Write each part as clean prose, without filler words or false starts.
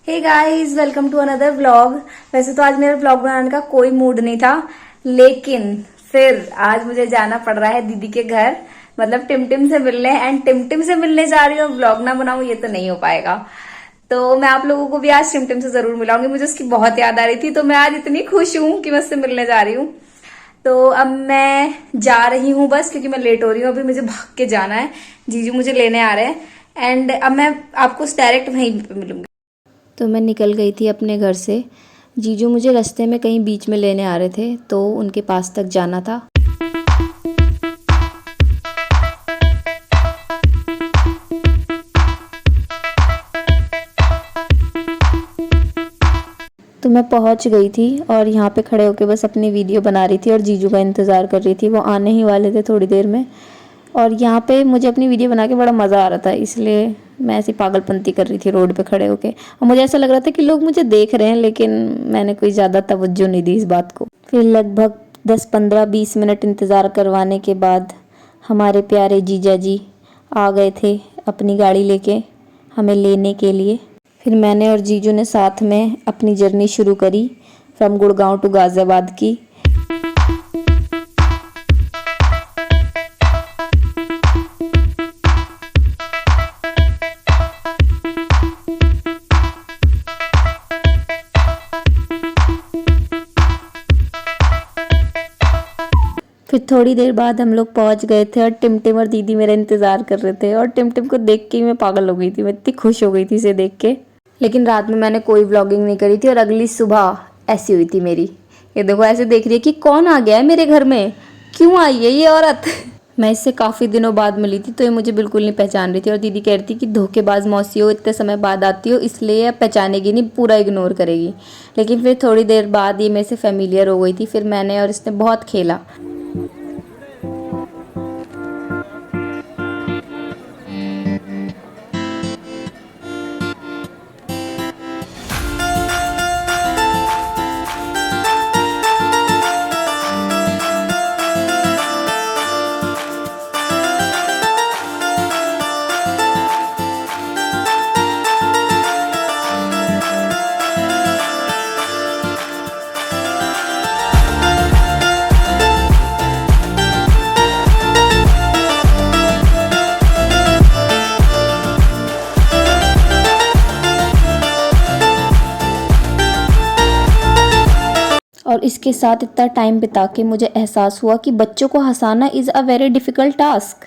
Hey guys, welcome to another vlog. वैसे तो आज मेरा व्लॉग बनाने का कोई मूड नहीं था, लेकिन फिर आज मुझे जाना पड़ रहा है दीदी के घर, मतलब टिमटिम से मिलने। एंड टिमटिम से मिलने जा रही हूँ, व्लॉग ना बनाऊं ये तो नहीं हो पाएगा। तो मैं आप लोगों को भी आज टिमटिम से जरूर मिलाऊंगी। मुझे उसकी बहुत याद आ रही थी, तो मैं आज इतनी खुश हूँ कि मैं उससे मिलने जा रही हूँ। तो अब मैं जा रही हूँ बस, क्योंकि मैं लेट हो रही हूँ। अभी मुझे भाग के जाना है, जीजू मुझे लेने आ रहे हैं। एंड अब मैं आपको डायरेक्ट वहीं पे मिलूंगी। तो मैं निकल गई थी अपने घर से। जीजू मुझे रास्ते में कहीं बीच में लेने आ रहे थे, तो उनके पास तक जाना था। तो मैं पहुंच गई थी और यहाँ पे खड़े होके बस अपनी वीडियो बना रही थी और जीजू का इंतज़ार कर रही थी। वो आने ही वाले थे थोड़ी देर में, और यहाँ पे मुझे अपनी वीडियो बना के बड़ा मज़ा आ रहा था, इसलिए मैं ऐसी पागलपंती कर रही थी रोड पे खड़े होके। और मुझे ऐसा लग रहा था कि लोग मुझे देख रहे हैं, लेकिन मैंने कोई ज़्यादा तवज्जो नहीं दी इस बात को। फिर लगभग 10-15-20 मिनट इंतज़ार करवाने के बाद हमारे प्यारे जीजा जी आ गए थे अपनी गाड़ी लेके हमें लेने के लिए। फिर मैंने और जीजू ने साथ में अपनी जर्नी शुरू करी फ्रॉम गुड़गांव टू गाज़ियाबाद की। फिर थोड़ी देर बाद हम लोग पहुंच गए थे और टिमटिम और दीदी मेरा इंतज़ार कर रहे थे। और टिमटिम को देख के ही मैं पागल हो गई थी, मैं इतनी खुश हो गई थी इसे देख के। लेकिन रात में मैंने कोई व्लॉगिंग नहीं करी थी, और अगली सुबह ऐसी हुई थी मेरी। ये देखो, ऐसे देख रही है कि कौन आ गया है मेरे घर में, क्यों आई है ये औरत। मैं इससे काफ़ी दिनों बाद मिली थी, तो ये मुझे बिल्कुल नहीं पहचान रही थी। और दीदी कह रही थी कि धोखेबाज मौसी हो, इतने समय बाद आती हो, इसलिए अब पहचानेगी नहीं, पूरा इग्नोर करेगी। लेकिन फिर थोड़ी देर बाद ये मेरे से फेमिलियर हो गई थी। फिर मैंने और इसने बहुत खेला। और इसके साथ इतना टाइम बिता के मुझे एहसास हुआ कि बच्चों को हंसाना is a very difficult task.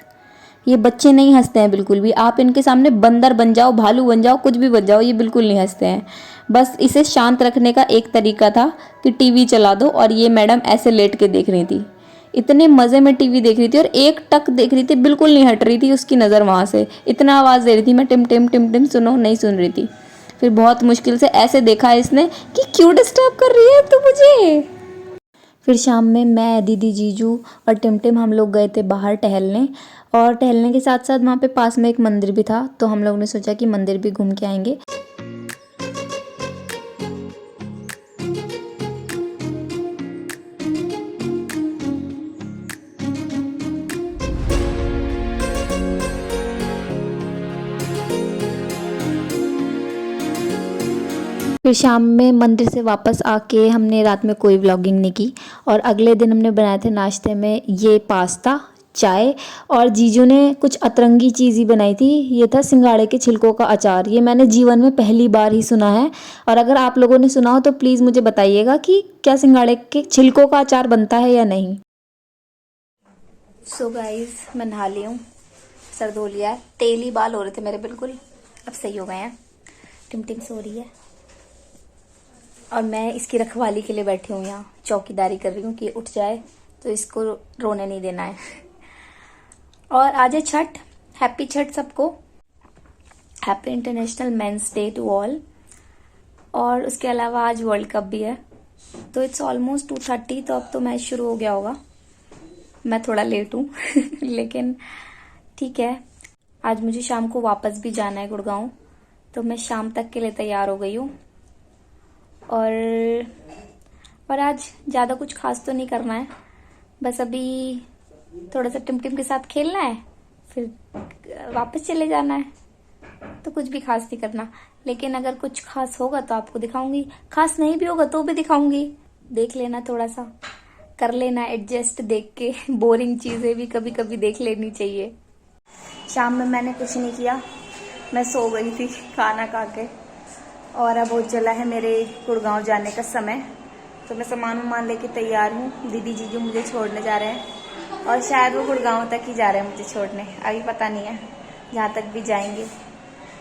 ये बच्चे नहीं हंसते हैं बिल्कुल भी। आप इनके सामने बंदर बन जाओ, भालू बन जाओ, कुछ भी बन जाओ, ये बिल्कुल नहीं हंसते हैं। बस इसे शांत रखने का एक तरीका था कि टीवी चला दो, और ये मैडम ऐसे लेट के देख रही थी। इतने मज़े में टीवी देख रही थी और एक टक देख रही थी, बिल्कुल नहीं हट रही थी उसकी नज़र वहाँ से। इतना आवाज़ दे रही थी, मैं टिम टिम टिम टिम सुनो, नहीं सुन रही थी। फिर बहुत मुश्किल से ऐसे देखा इसने कि क्यों डिस्टर्ब कर रही है तू मुझे। फिर शाम में मैं, दीदी, जीजू और टिमटिम हम लोग गए थे बाहर टहलने। और टहलने के साथ साथ वहाँ पे पास में एक मंदिर भी था, तो हम लोग ने सोचा कि मंदिर भी घूम के आएंगे। फिर शाम में मंदिर से वापस आके हमने रात में कोई व्लॉगिंग नहीं की। और अगले दिन हमने बनाए थे नाश्ते में ये पास्ता, चाय, और जीजू ने कुछ अतरंगी चीज़ ही बनाई थी। ये था सिंगाड़े के छिलकों का अचार। ये मैंने जीवन में पहली बार ही सुना है, और अगर आप लोगों ने सुना हो तो प्लीज़ मुझे बताइएगा कि क्या सिंगाड़े के छिलकों का अचार बनता है या नहीं। सो गाइज, मैं नहा ली हूँ, सर धो लिया है। तेली बाल हो रहे थे मेरे बिल्कुल, अब सही हो गए हैं। टिमटिम सो रही है और मैं इसकी रखवाली के लिए बैठी हूँ, यहाँ चौकीदारी कर रही हूँ कि उठ जाए, तो इसको रोने नहीं देना है। और आज है छठ। हैप्पी छठ सबको। Happy international men's day to all. और उसके अलावा आज वर्ल्ड कप भी है। तो इट्स ऑलमोस्ट 2:30, तो अब तो मैच शुरू हो गया होगा। मैं थोड़ा लेट हूँ लेकिन ठीक है। आज मुझे शाम को वापस भी जाना है गुड़गांव, तो मैं शाम तक के लिए तैयार हो गई हूँ। और आज ज़्यादा कुछ खास तो नहीं करना है, बस अभी थोड़ा सा टिमटिम के साथ खेलना है, फिर वापस चले जाना है। तो कुछ भी खास नहीं करना, लेकिन अगर कुछ खास होगा तो आपको दिखाऊंगी, खास नहीं भी होगा तो भी दिखाऊंगी। देख लेना, थोड़ा सा कर लेना एडजस्ट देख के। बोरिंग चीजें भी कभी कभी देख लेनी चाहिए। शाम में मैंने कुछ नहीं किया, मैं सो गई थी खाना खा के। और अब हो चला है मेरे गुड़गांव जाने का समय, तो मैं सामान वामान लेके तैयार हूँ। दीदी जीजू मुझे छोड़ने जा रहे हैं और शायद वो गुड़गांव तक ही जा रहे हैं मुझे छोड़ने, अभी पता नहीं है। जहाँ तक भी जाएंगे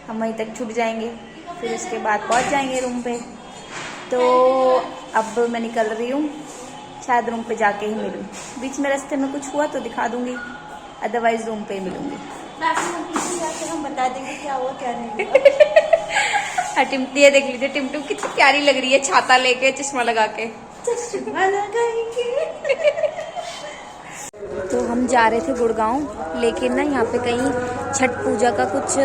हम वहीं तक छूट जाएंगे, फिर उसके बाद पहुँच जाएंगे रूम पे। तो अब मैं निकल रही हूँ, शायद रूम पे जाके ही मिलूँ। बीच में रास्ते में कुछ हुआ तो दिखा दूंगी, अदरवाइज रूम पे ही मिलूंगी। हम बता देंगे क्या हुआ क्या नहीं। टिमटी ये देख लीजिए, टिमटू कितनी प्यारी लग रही है छाता लेके, चश्मा लगा के। तो हम जा रहे थे गुड़गांव, लेकिन ना यहाँ पे कहीं छठ पूजा का कुछ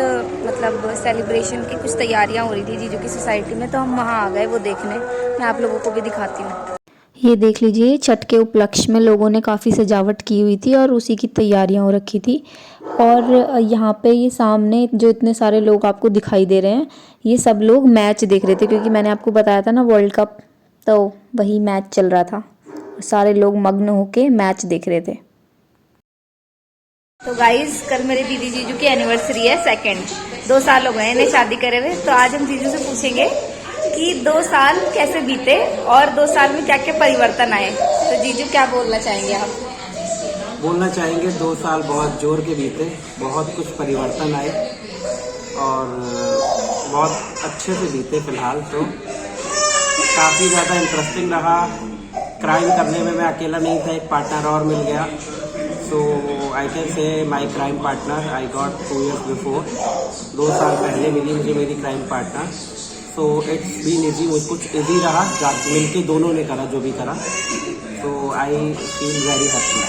मतलब सेलिब्रेशन की कुछ तैयारियां हो रही थी जीजू की सोसाइटी में, तो हम वहाँ आ गए वो देखने। मैं आप लोगों को भी दिखाती हूँ। ये देख लीजिए, छठ के उपलक्ष्य में लोगों ने काफ़ी सजावट की हुई थी और उसी की तैयारियां हो रखी थी। और यहाँ पे ये सामने जो इतने सारे लोग आपको दिखाई दे रहे हैं, ये सब लोग मैच देख रहे थे, क्योंकि मैंने आपको बताया था ना वर्ल्ड कप, तो वही मैच चल रहा था। सारे लोग मग्न होके मैच देख रहे थे। तो गाइज, कल मेरे दीदी जीजू की एनिवर्सरी है, 2 साल हो गए इन्हें शादी करे हुए। तो आज हम जीजू से पूछेंगे कि 2 साल कैसे बीते और 2 साल में क्या क्या परिवर्तन आए। तो जीजू क्या बोलना चाहेंगे आप? बोलना चाहेंगे 2 साल बहुत जोर के बीते, बहुत कुछ परिवर्तन आए और बहुत अच्छे से बीते। फिलहाल तो काफ़ी ज़्यादा इंटरेस्टिंग रहा। क्राइम करने में मैं अकेला नहीं था, एक पार्टनर और मिल गया। सो I can say my crime partner I got 2 years before. 2 साल पहले मिली मुझे मेरी crime partner. So it's been easy, मुझे कुछ ईजी रहा, मिलके दोनों ने करा जो भी करा। तो आई फील वेरी हैप्पी।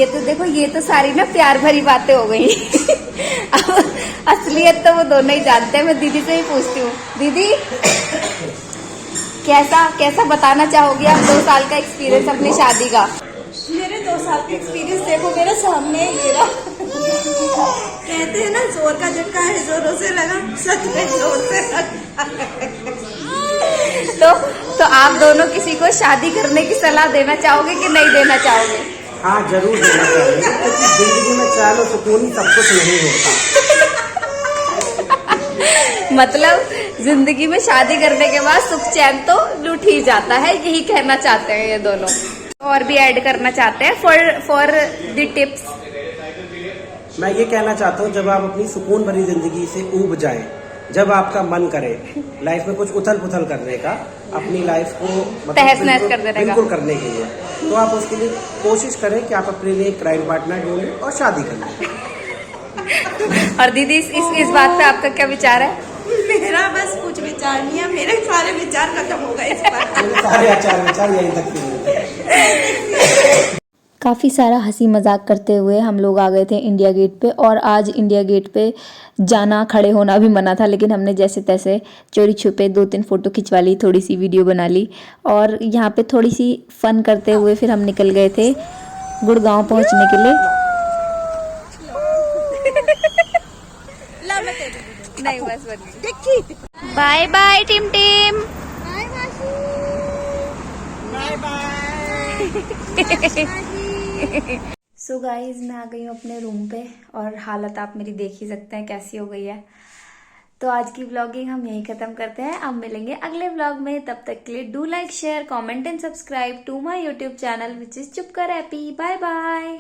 ये तो देखो, ये तो सारी ना प्यार भरी बातें हो गई। अब असलियत तो वो दोनों ही जानते हैं। मैं दीदी से ही पूछती हूँ, दीदी कैसा बताना चाहोगी आप 2 साल का एक्सपीरियंस अपनी शादी का? मेरे 2 साल का एक्सपीरियंस देखो, मेरे सामने ही रहा। कहते हैं ना, जोर का झटका है जोरों से लगा, सच में जोर से लगा। तो आप दोनों किसी को शादी करने की सलाह देना चाहोगे कि नहीं देना चाहोगे? हाँ, जरूर देना चाहिए, क्योंकि जिंदगी में चैन और सुकून ही सब कुछ नहीं होता। मतलब जिंदगी में शादी करने के बाद सुख चैन तो लूट ही जाता है, यही कहना चाहते हैं ये दोनों। और भी ऐड करना चाहते हैं फॉर द टिप्स? मैं ये कहना चाहता हूँ, जब आप अपनी सुकून भरी जिंदगी से ऊब जाएं, जब आपका मन करे लाइफ में कुछ उथल पुथल करने का, अपनी लाइफ को तहस नहस कर देने का, बिल्कुल करने के लिए, तो आप उसके लिए कोशिश करें कि आप अपने लिए क्राइम पार्टनर ढूंढें और शादी कर लें। और दीदी इस बात पे आपका क्या विचार है? मेरा बस कुछ विचार नहीं है, मेरे सारे विचार खत्म हो गए इस पर। सारे विचार यहीं तक थे। काफ़ी सारा हंसी मजाक करते हुए हम लोग आ गए थे इंडिया गेट पे। और आज इंडिया गेट पे जाना, खड़े होना भी मना था, लेकिन हमने जैसे तैसे चोरी छुपे 2-3 फ़ोटो खिंचवा ली, थोड़ी सी वीडियो बना ली और यहाँ पे थोड़ी सी फन करते हुए फिर हम निकल गए थे गुड़गांव पहुँचने के लिए। नहीं बस बाय बाय टिम टिम, बाय बाय। सो गाइज, मैं आ गई हूँ अपने रूम पे और हालत आप मेरी देख ही सकते हैं कैसी हो गई है। तो आज की व्लॉगिंग हम यहीं खत्म करते हैं। अब मिलेंगे अगले व्लॉग में, तब तक के लिए do like, share, comment and subscribe to my YouTube channel which is चुपकर हैप्पी। Bye bye.